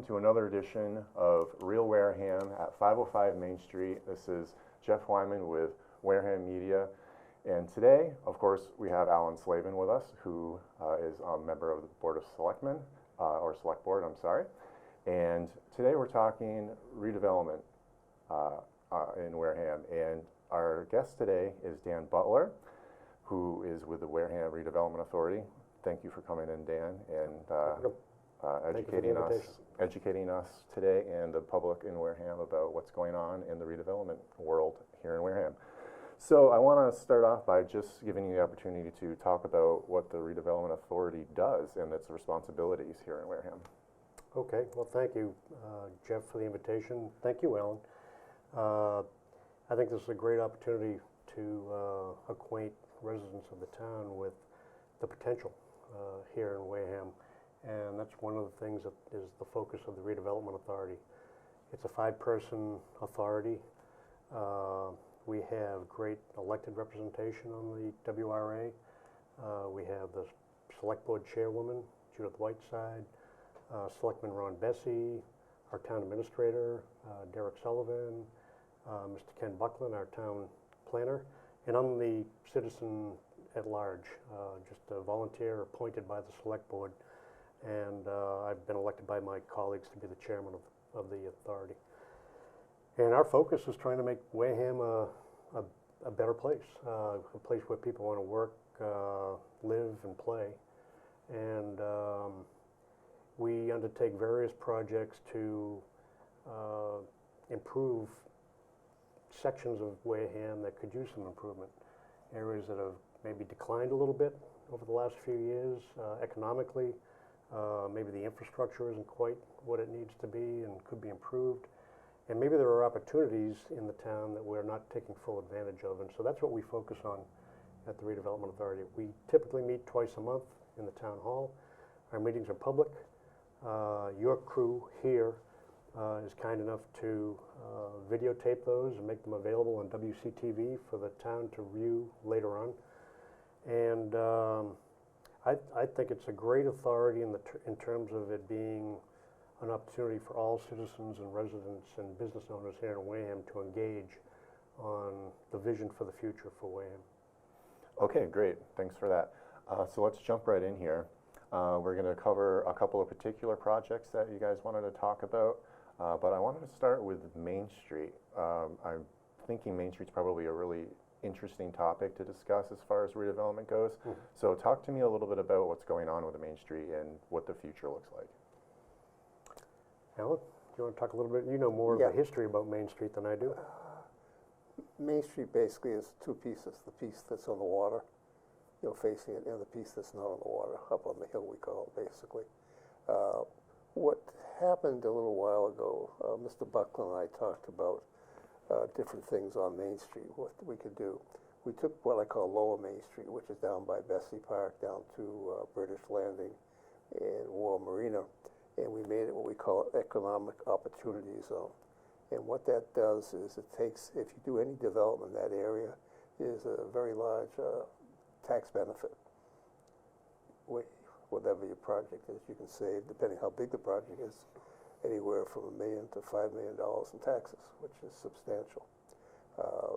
welcome to another edition of Real Wareham at 505 Main Street. This is Jeff Wyman with Wareham Media. And today, of course, we have Alan Slavin with us, who is a member of the Board of Selectmen, or Select Board, I'm sorry. And today we're talking redevelopment in Wareham. And our guest today is Dan Butler, who is with the Wareham Redevelopment Authority. Thank you for coming in, Dan, and educating us today and the public in Wareham about what's going on in the redevelopment world here in Wareham. So I want to start off by just giving you the opportunity to talk about what the Redevelopment Authority does and its responsibilities here in Wareham. Okay, well, thank you, Jeff, for the invitation. Thank you, Alan. I think this is a great opportunity to acquaint residents of the town with the potential here in Wareham, and that's one of the things that is the focus of the Redevelopment Authority. It's a 5-person authority. We have great elected representation on the WRA. We have the Select Board Chairwoman, Judith Whiteside, Selectman Ron Bessie, our Town Administrator, Derek Sullivan, Mr. Ken Buckland, our Town Planner, and I'm the citizen at large, just a volunteer appointed by the Select Board, and I've been elected by my colleagues to be the chairman of the authority. And our focus is trying to make Wareham a better place, a place where people want to work, live, and play. And we undertake various projects to improve sections of Wareham that could use some improvement. Areas that have maybe declined a little bit over the last few years economically. Maybe the infrastructure isn't quite what it needs to be and could be improved. And maybe there are opportunities in the town that we're not taking full advantage of. And so that's what we focus on at the Redevelopment Authority. We typically meet twice a month in the town hall. Our meetings are public. Your crew here is kind enough to videotape those and make them available on WCTV for the town to view later on. And I think it's a great authority in terms of it being an opportunity for all citizens and residents and business owners here in Wareham to engage on the vision for the future for Wareham. Okay, great. Thanks for that. So let's jump right in here. We're going to cover a couple of particular projects that you guys wanted to talk about, but I wanted to start with Main Street. I'm thinking Main Street's probably a really interesting topic to discuss as far as redevelopment goes. Mm-hmm. So talk to me a little bit about what's going on with the Main Street and what the future looks like. Alan, do you want to talk a little bit? You know more of the history about Main Street than I do. Main Street basically is two pieces. The piece that's on the water, facing it, and the piece that's not on the water, up on the hill we call it, basically. What happened a little while ago, Mr. Buckland and I talked about different things on Main Street, what we could do. We took what I call Lower Main Street, which is down by Bessie Park, down to British Landing and War Marina, and we made it what we call an economic opportunity zone. And what that does is it takes, if you do any development in that area, is a very large tax benefit. Whatever your project is, you can save, depending how big the project is, anywhere from $1 million to $5 million in taxes, which is substantial.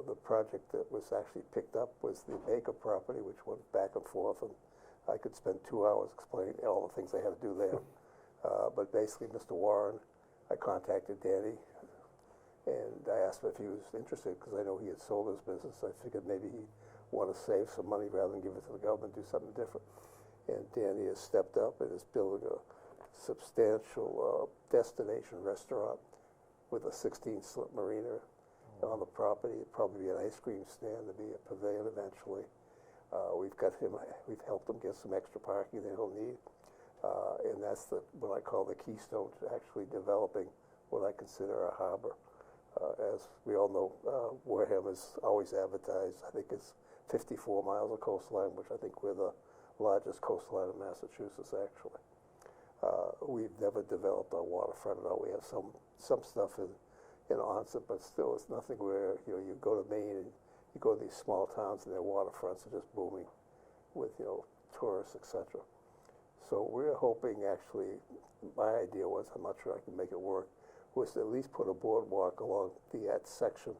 The project that was actually picked up was the Baker property, which went back and forth, and I could spend 2 hours explaining all the things I had to do there. But basically, Mr. Warren, I contacted Danny, and I asked him if he was interested, because I know he had sold his business. I figured maybe he'd want to save some money rather than give it to the government, do something different. And Danny has stepped up and is building a substantial destination restaurant with a 16-slip marina on the property. It'd probably be an ice cream stand, to be a pavilion eventually. We've helped him get some extra parking that he'll need. And that's what I call the keystone to actually developing what I consider a harbor. As we all know, Wareham is always advertised, I think it's 54 miles of coastline, which I think we're the largest coastline in Massachusetts, actually. We've never developed our waterfront at all. We have some stuff in Onset, but still it's nothing where you go to Maine and you go to these small towns and their waterfronts are just booming with tourists, etc. So we're hoping, actually, my idea was, I'm not sure I can make it work, was to at least put a boardwalk along that section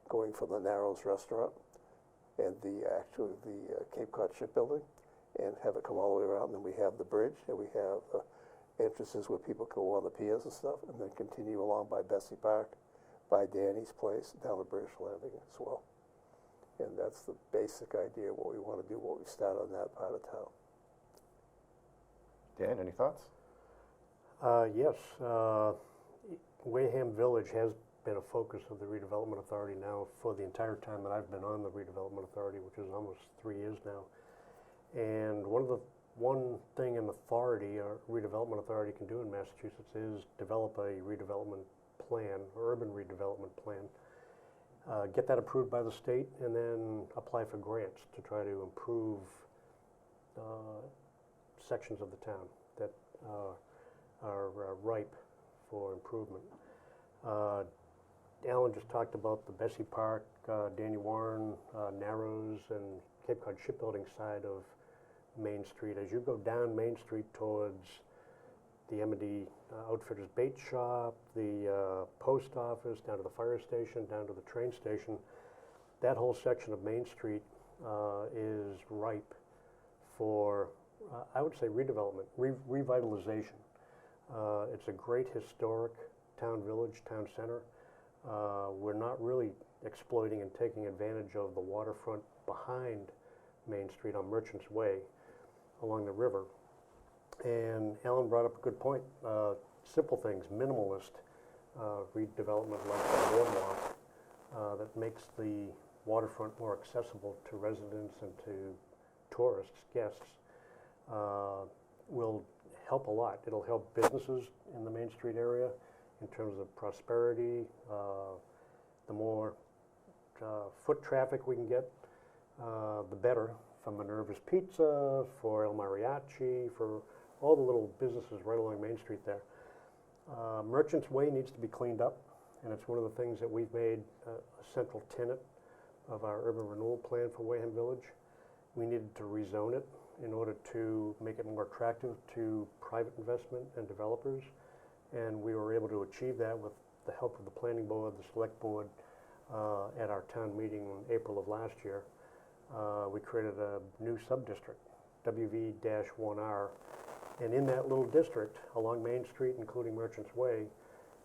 going from the Narrows Restaurant and the Cape Cod Shipbuilding, and have it come all the way around. Then we have the bridge, and we have entrances where people go on the piers and stuff, and then continue along by Bessie Park, by Danny's place, down to British Landing as well. And that's the basic idea of what we want to do, what we start on that part of town. Dan, any thoughts? Yes, Wareham Village has been a focus of the Redevelopment Authority now for the entire time that I've been on the Redevelopment Authority, which is almost 3 years now. And one thing an authority, or redevelopment authority, can do in Massachusetts is develop a redevelopment plan, urban redevelopment plan, get that approved by the state, and then apply for grants to try to improve sections of the town that are ripe for improvement. Alan just talked about the Bessie Park, Danny Warren, Narrows, and Cape Cod Shipbuilding side of Main Street. As you go down Main Street towards the M&D Outfitters Bait Shop, the post office, down to the fire station, down to the train station, that whole section of Main Street is ripe for, I would say, redevelopment, revitalization. It's a great historic town village, town center. We're not really exploiting and taking advantage of the waterfront behind Main Street on Merchants Way along the river. And Alan brought up a good point. Simple things, minimalist redevelopment like the boardwalk that makes the waterfront more accessible to residents and to tourists, guests, will help a lot. It'll help businesses in the Main Street area in terms of prosperity. The more foot traffic we can get, the better, for Minerva's Pizza, for El Mariachi, for all the little businesses right along Main Street there. Merchants Way needs to be cleaned up, and it's one of the things that we've made a central tenet of our urban renewal plan for Wareham Village. We needed to rezone it in order to make it more attractive to private investment and developers, and we were able to achieve that with the help of the planning board, the select board, at our town meeting in April of last year. We created a new sub-district, WV-1R, and in that little district along Main Street, including Merchants Way,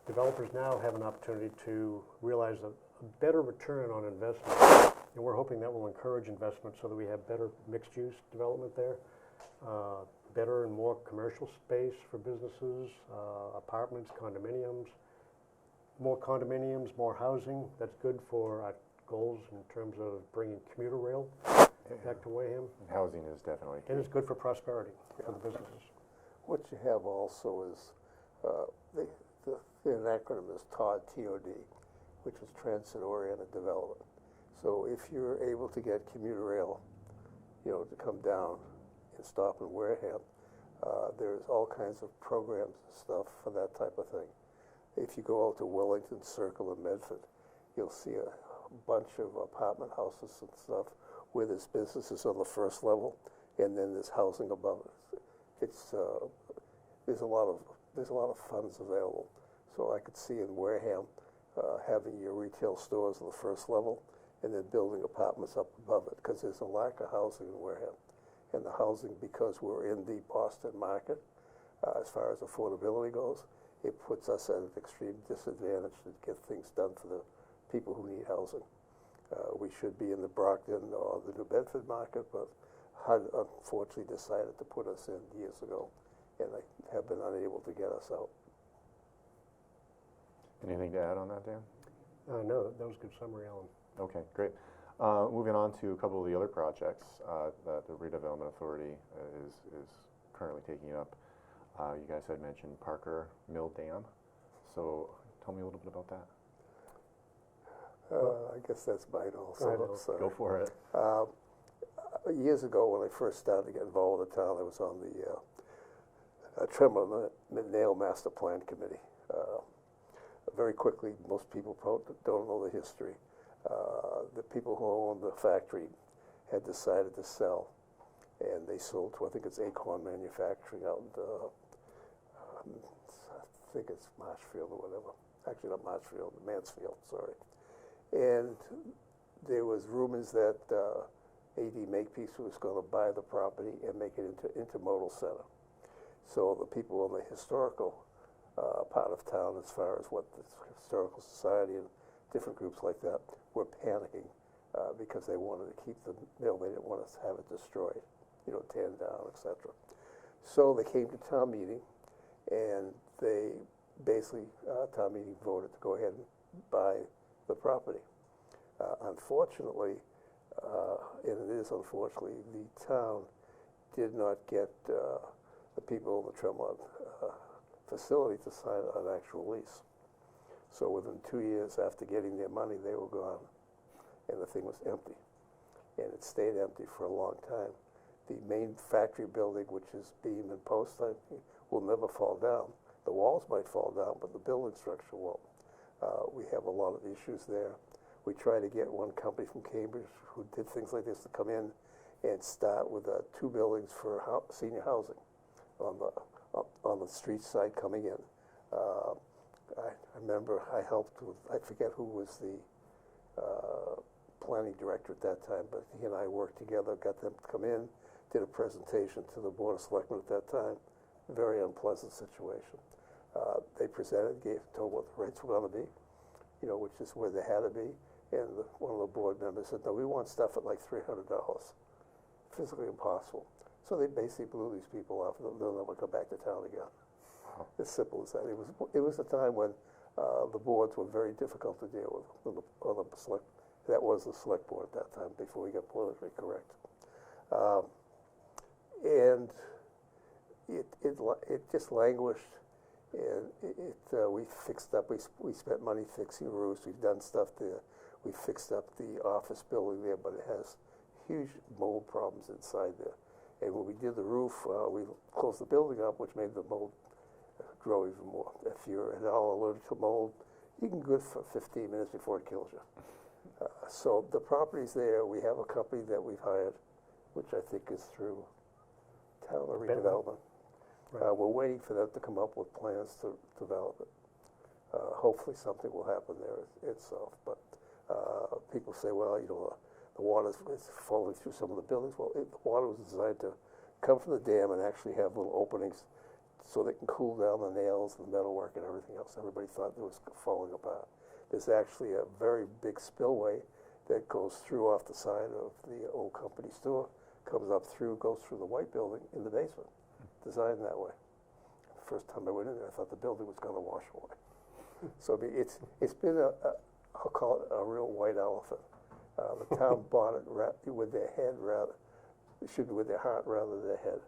developers now have an opportunity to realize a better return on investment, and we're hoping that will encourage investment so that we have better mixed-use development there, better and more commercial space for businesses, apartments, condominiums, more housing. That's good for our goals in terms of bringing commuter rail back to Wareham. Housing is definitely key. And it's good for prosperity for the businesses. What you have also is, the acronym is TOD, T-O-D, which is Transit-Oriented Development. So if you're able to get commuter rail, to come down and stop in Wareham, there's all kinds of programs and stuff for that type of thing. If you go out to Wellington Circle in Medford, you'll see a bunch of apartment houses and stuff where there's businesses on the first level, and then there's housing above it. It's there's a lot of funds available. So I could see in Wareham having your retail stores on the first level, and then building apartments up above it, because there's a lack of housing in Wareham. And the housing, because we're in the Boston market, as far as affordability goes, it puts us at an extreme disadvantage to get things done for the people who need housing. We should be in the Brockton or the New Bedford market, but HUD unfortunately decided to put us in years ago, and they have been unable to get us out. Anything to add on that, Dan? No, that was a good summary, Alan. Okay, great. Moving on to a couple of the other projects that the Redevelopment Authority is currently taking up. You guys had mentioned Parker Mill Dam, so tell me a little bit about that. I guess that's mine also. Go for it. Years ago, when I first started to get involved with the town, I was on the Tremont Nail Master Plan Committee. Very quickly, most people don't know the history. The people who owned the factory had decided to sell, and they sold to, I think it's Acorn Manufacturing out in, I think it's Marshfield or whatever. Actually, not Marshfield, Mansfield, sorry. And there was rumors that A.D. Makepeace was going to buy the property and make it into intermodal center. So the people in the historical part of town, as far as what the Historical Society and different groups like that, were panicking because they wanted to keep the mill. They didn't want to have it destroyed, you know, torn down, etc. So they came to town meeting, and they basically, town meeting voted to go ahead and buy the property. Unfortunately, and it is unfortunately, the town did not get the people in the Tremont facility to sign an actual lease. So within 2 years after getting their money, they were gone, and the thing was empty. And it stayed empty for a long time. The main factory building, which is beam and post, will never fall down. The walls might fall down, but the building structure won't. We have a lot of issues there. We tried to get one company from Cambridge who did things like this to come in and start with 2 buildings for senior housing on the street side coming in. I remember I helped with, I forget who was the planning director at that time, but he and I worked together, got them to come in, did a presentation to the Board of Selectmen at that time. Very unpleasant situation. They presented, told what the rates were going to be, you know, which is where they had to be. And one of the board members said, no, we want stuff at like $300. Physically impossible. So they basically blew these people off, and they'll never come back to town again. Wow. As simple as that. It was a time when the boards were very difficult to deal with. That was the select board at that time, before we got politically correct. And it just languished, and we fixed up. We spent money fixing roofs. We've done stuff there. We fixed up the office building there, but it has huge mold problems inside there. And when we did the roof, we closed the building up, which made the mold grow even more. If you're at all allergic to mold, you can go for 15 minutes before it kills you. So the property's there. We have a company that we've hired, which I think is through Town Redevelopment. Right. We're waiting for them to come up with plans to develop it. Hopefully something will happen there itself. But people say, well, you know, the water is falling through some of the buildings. Well, the water was designed to come from the dam and actually have little openings so they can cool down the nails, the metalwork, and everything else. Everybody thought it was falling apart. There's actually a very big spillway that goes through off the side of the old company store, comes up through, goes through the white building in the basement, designed that way. The first time I went in there, I thought the building was going to wash away. So I mean, it's been I'll call it a real white elephant. The town bought it with their head rather, it should be with their heart rather than their head.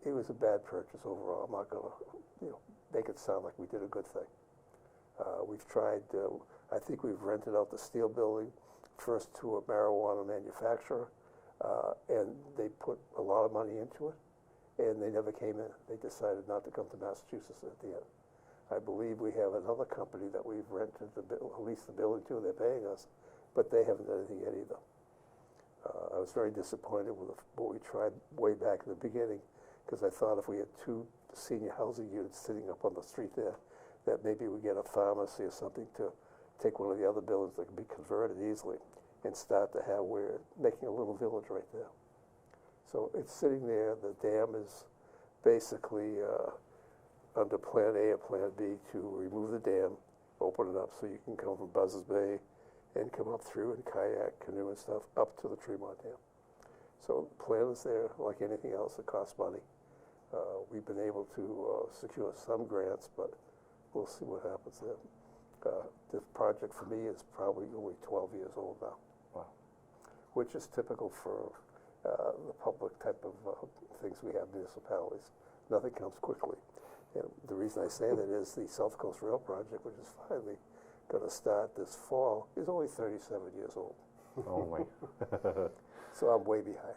It was a bad purchase overall. I'm not going to, make it sound like we did a good thing. We've tried. I think we've rented out the steel building first to a marijuana manufacturer, and they put a lot of money into it, and they never came in. They decided not to come to Massachusetts at the end. I believe we have another company that we've rented at least the building to. They're paying us, but they haven't done anything yet either. I was very disappointed with what we tried way back in the beginning, because I thought if we had 2 senior housing units sitting up on the street there, that maybe we get a pharmacy or something to take one of the other buildings that can be converted easily and start to have, we're making a little village right there. So it's sitting there. The dam is basically under Plan A or Plan B to remove the dam, open it up so you can come from Buzzards Bay and come up through and kayak, canoe and stuff up to the Tremont Dam. So the plan is there. Like anything else, it costs money. We've been able to secure some grants, but we'll see what happens there. This project for me is probably only 12 years old now. Wow. Which is typical for the public type of things we have municipalities. Nothing comes quickly. And the reason I say that is the South Coast Rail project, which is finally going to start this fall, is only 37 years old. Only. So I'm way behind.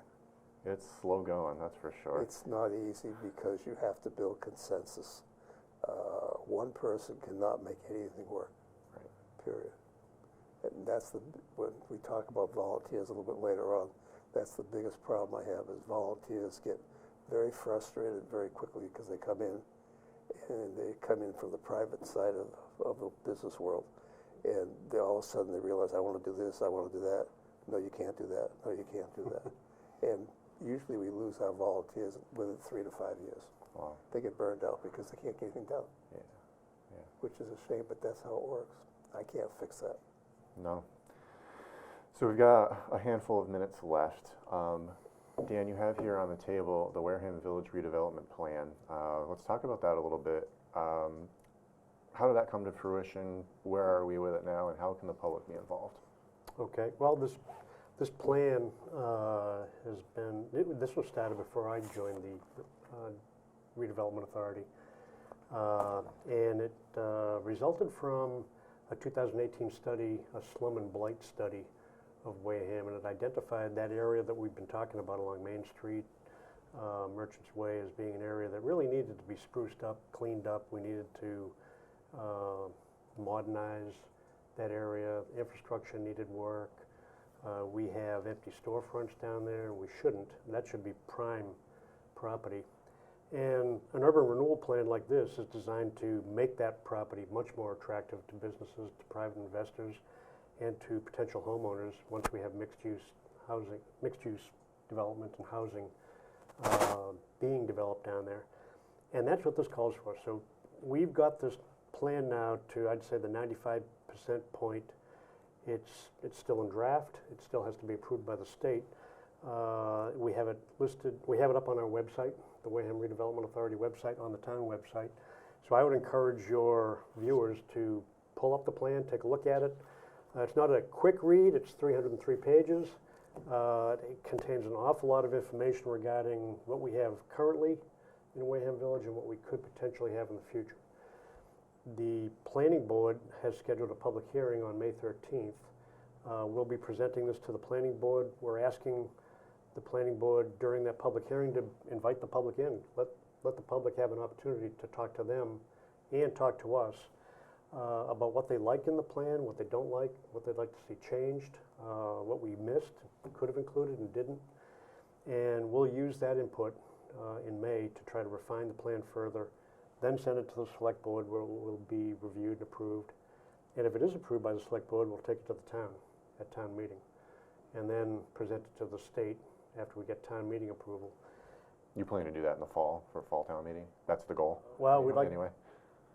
It's slow going, that's for sure. It's not easy because you have to build consensus. One person cannot make anything work, right. Period. And that's when we talk about volunteers a little bit later on, That's the biggest problem I have, is volunteers get very frustrated very quickly because they come in, and they come in from the private side of the business world, and they all of a sudden they realize, I want to do this, I want to do that. No, you can't do that. No, you can't do that. And usually we lose our volunteers within 3 to 5 years. Wow. They get burned out because they can't get anything done, Yeah. Yeah. which is a shame, but that's how it works. I can't fix that. No. So we've got a handful of minutes left. Dan, you have here on the table the Wareham Village redevelopment plan. Let's talk about that a little bit. How did that come to fruition? Where are we with it now, and how can the public be involved? Okay, well, this plan has been, this was started before I joined the redevelopment authority. And it resulted from a 2018 study, a slum and blight study of Wareham, and it identified that area that we've been talking about along Main Street, Merchants Way, as being an area that really needed to be spruced up, cleaned up. We needed to modernize that area. Infrastructure needed work. We have empty storefronts down there. We shouldn't. That should be prime property. And an urban renewal plan like this is designed to make that property much more attractive to businesses, to private investors, and to potential homeowners once we have mixed-use housing, mixed-use development and housing being developed down there. And that's what this calls for. So we've got this plan now to, I'd say, the 95% point. It's still in draft. It still has to be approved by the state. We have it listed, we have it up on our website, the Wareham Redevelopment Authority website, on the town website. So I would encourage your viewers to pull up the plan, take a look at it. It's not a quick read, it's 303 pages. It contains an awful lot of information regarding what we have currently in Wareham Village and what we could potentially have in the future. The planning board has scheduled a public hearing on May 13th. We'll be presenting this to the planning board. We're asking the planning board during that public hearing to invite the public in. Let the public have an opportunity to talk to them and talk to us about what they like in the plan, what they don't like, what they'd like to see changed, what we missed, could have included and didn't. And we'll use that input in May to try to refine the plan further, then send it to the select board where it will be reviewed and approved. And if it is approved by the select board, we'll take it to the town at town meeting, and then present it to the state after we get town meeting approval. You plan to do that in the fall for fall town meeting? That's the goal? Well, Anyway.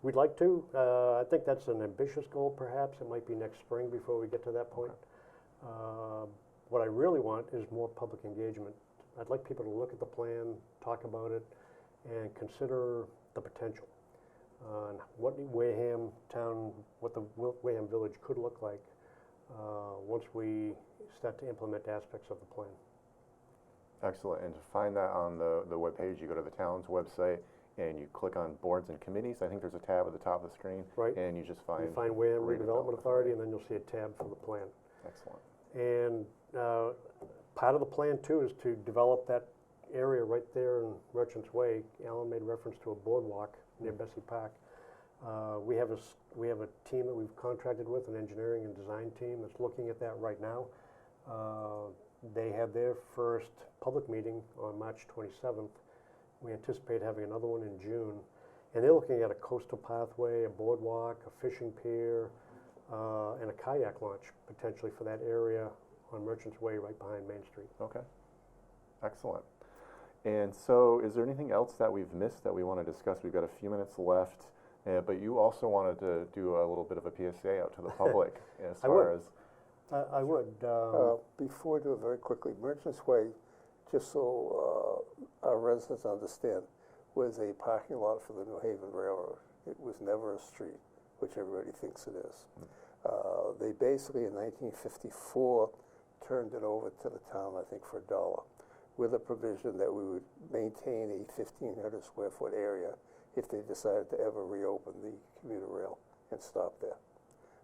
We'd like to. I think that's an ambitious goal, perhaps. It might be next spring before we get to that point. What I really want is more public engagement. I'd like people to look at the plan, talk about it, and consider the potential. And what Wareham Town, what the Wareham Village could look like once we start to implement aspects of the plan. Excellent. And to find that on the webpage, you go to the town's website and you click on boards and committees. I think there's a tab at the top of the screen. Right. And you just find... You find Wareham Redevelopment Authority, and then you'll see a tab for the plan. Excellent. And part of the plan, too, is to develop that area right there in Merchants Way. Alan made reference to a boardwalk near Bessie Park. We have a team that we've contracted with, an engineering and design team that's looking at that right now. They had their first public meeting on March 27th. We anticipate having another one in June. And they're looking at a coastal pathway, a boardwalk, a fishing pier, and a kayak launch potentially for that area on Merchants Way right behind Main Street. Okay. Excellent. And so is there anything else that we've missed that we want to discuss? We've got a few minutes left, but you also wanted to do a little bit of a PSA out to the public as far as... I would. Before we do it very quickly, Merchants Way, just so our residents understand, was a parking lot for the New Haven Railroad. It was never a street, which everybody thinks it is. They basically, in 1954, turned it over to the town, I think, for $1, with a provision that we would maintain a 1,500 square foot area if they decided to ever reopen the commuter rail and stop there.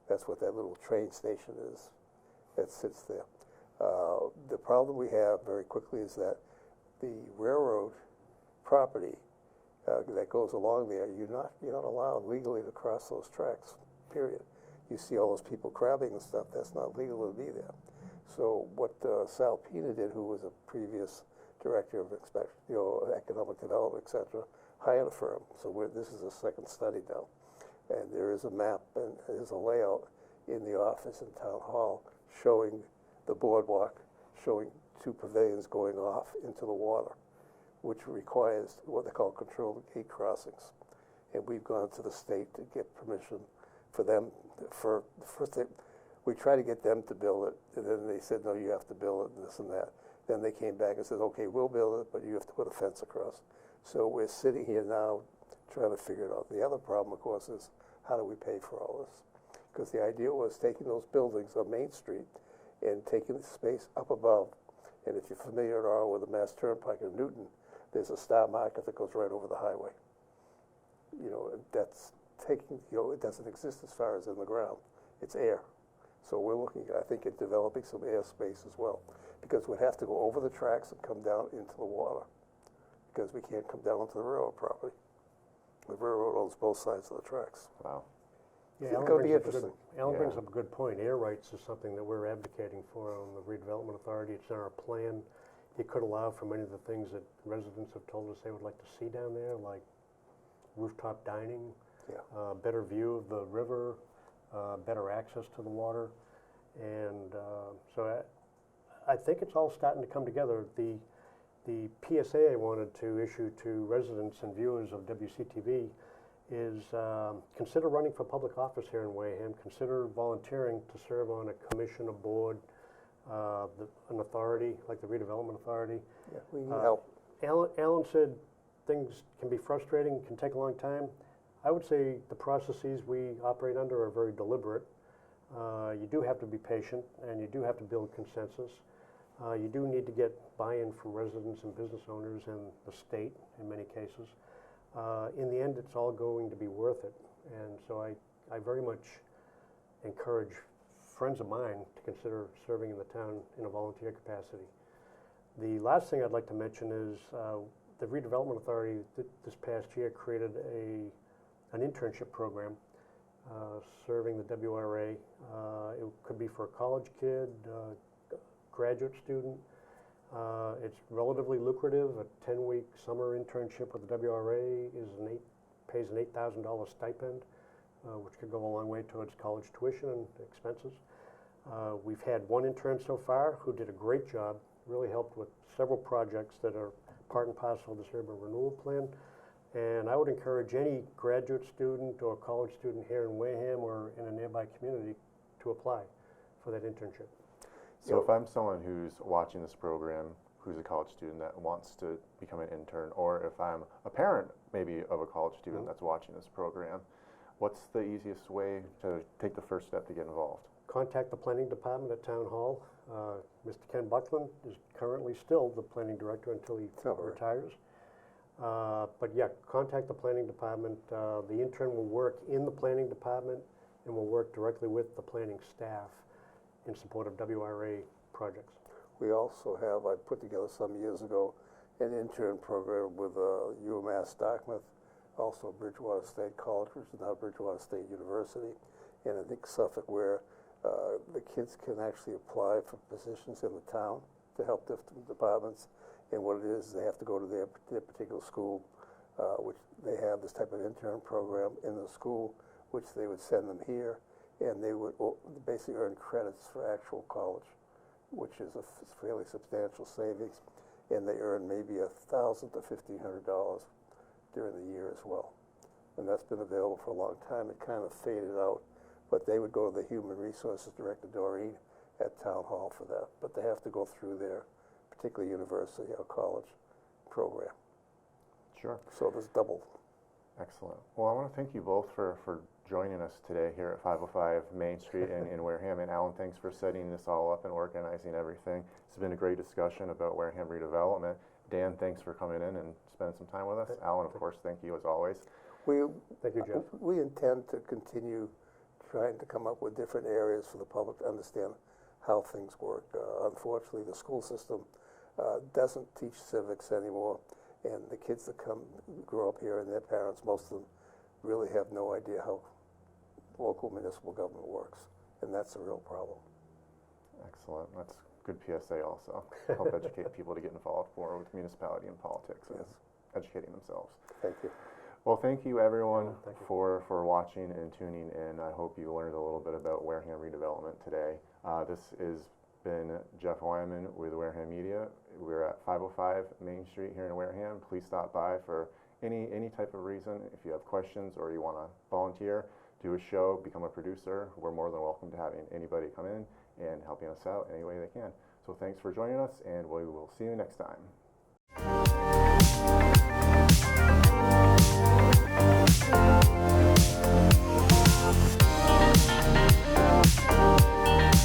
That's what that little train station is that sits there. The problem we have very quickly is that the railroad property that goes along there, you're not allowed legally to cross those tracks, period. You see all those people crabbing and stuff, that's not legal to be there. So what Sal Pina did, who was a previous director of economic development, et cetera, hired a firm. So this is a second study now. And there is a map and there's a layout in the office in Town Hall showing the boardwalk, showing 2 pavilions going off into the water, which requires what they call controlled gate crossings. And we've gone to the state to get permission for them. First, we tried to get them to build it, and then they said, no, you have to build it, and this and that. Then they came back and said, okay, we'll build it, but you have to put a fence across. So we're sitting here now trying to figure it out. The other problem, of course, is how do we pay for all this? Because the idea was taking those buildings on Main Street and taking the space up above. And if you're familiar at all with the Mass Turnpike in Newton, there's a star market that goes right over the highway. That's taking, it doesn't exist as far as in the ground. It's air. So we're looking, I think, at developing some airspace as well, because we'd have to go over the tracks and come down into the water, because we can't come down onto the railroad property. The railroad owns both sides of the tracks. Wow. Yeah, It's going to be interesting. Alan brings up a good point. Air rights is something that we're advocating for on the redevelopment authority. It's in our plan. It could allow for many of the things that residents have told us they would like to see down there, like rooftop dining, better view of the river, better access to the water. And so I think it's all starting to come together. The PSA I wanted to issue to residents and viewers of WCTV is consider running for public office here in Wareham. Consider volunteering to serve on a commission, a board, an authority like the redevelopment authority. Yeah, we need help. Alan said things can be frustrating, can take a long time. I would say the processes we operate under are very deliberate. You do have to be patient, and you do have to build consensus. You do need to get buy-in from residents and business owners and the state in many cases. In the end, it's all going to be worth it. And so I very much encourage friends of mine to consider serving in the town in a volunteer capacity. The last thing I'd like to mention is the redevelopment authority this past year created an internship program serving the WRA. It could be for a college kid, graduate student. It's relatively lucrative. A 10-week summer internship with the WRA pays an $8,000 stipend, which could go a long way towards college tuition and expenses. We've had one intern so far who did a great job, really helped with several projects that are part and parcel of this urban renewal plan. And I would encourage any graduate student or college student here in Wareham or in a nearby community to apply for that internship. So if I'm someone who's watching this program, who's a college student that wants to become an intern, or if I'm a parent maybe of a college student that's watching this program, what's the easiest way to take the first step to get involved? Contact the planning department at Town Hall. Mr. Ken Buckland is currently still the planning director until he retires. But yeah, contact the planning department. The intern will work in the planning department and will work directly with the planning staff in support of WRA projects. We also have, I put together some years ago, an intern program with UMass Dartmouth, also Bridgewater State College, which is now Bridgewater State University, and I think Suffolk, where the kids can actually apply for positions in the town to help different departments. And what it is, they have to go to their particular school, which they have this type of intern program in the school, which they would send them here, and they would basically earn credits for actual college, which is a fairly substantial savings, and they earn maybe $1,000 to $1,500 during the year as well. And that's been available for a long time. It kind of faded out, but they would go to the Human Resources Director, Doreen, at Town Hall for that. But they have to go through their particular university or college program. Sure. So there's double. Excellent. Well, I want to thank you both for joining us today here at 505 Main Street in Wareham. And Alan, thanks for setting this all up and organizing everything. It's been a great discussion about Wareham redevelopment. Dan, thanks for coming in and spending some time with us. Alan, of course, thank you as always. Thank you, Jeff. We intend to continue trying to come up with different areas for the public to understand how things work. Unfortunately, the school system doesn't teach civics anymore, and the kids that grow up here and their parents, most of them really have no idea how local municipal government works, and that's a real problem. Excellent. That's good PSA also. Help educate people to get involved more with municipality and politics and Yes. educating themselves. Thank you. Well, thank you everyone Thank you. for watching and tuning in. I hope you learned a little bit about Wareham redevelopment today. This has been Jeff Wyman with Wareham Media. We're at 505 Main Street here in Wareham. Please stop by for any type of reason. If you have questions or you want to volunteer, do a show, become a producer, we're more than welcome to having anybody come in and helping us out any way they can. So thanks for joining us, and we will see you next time.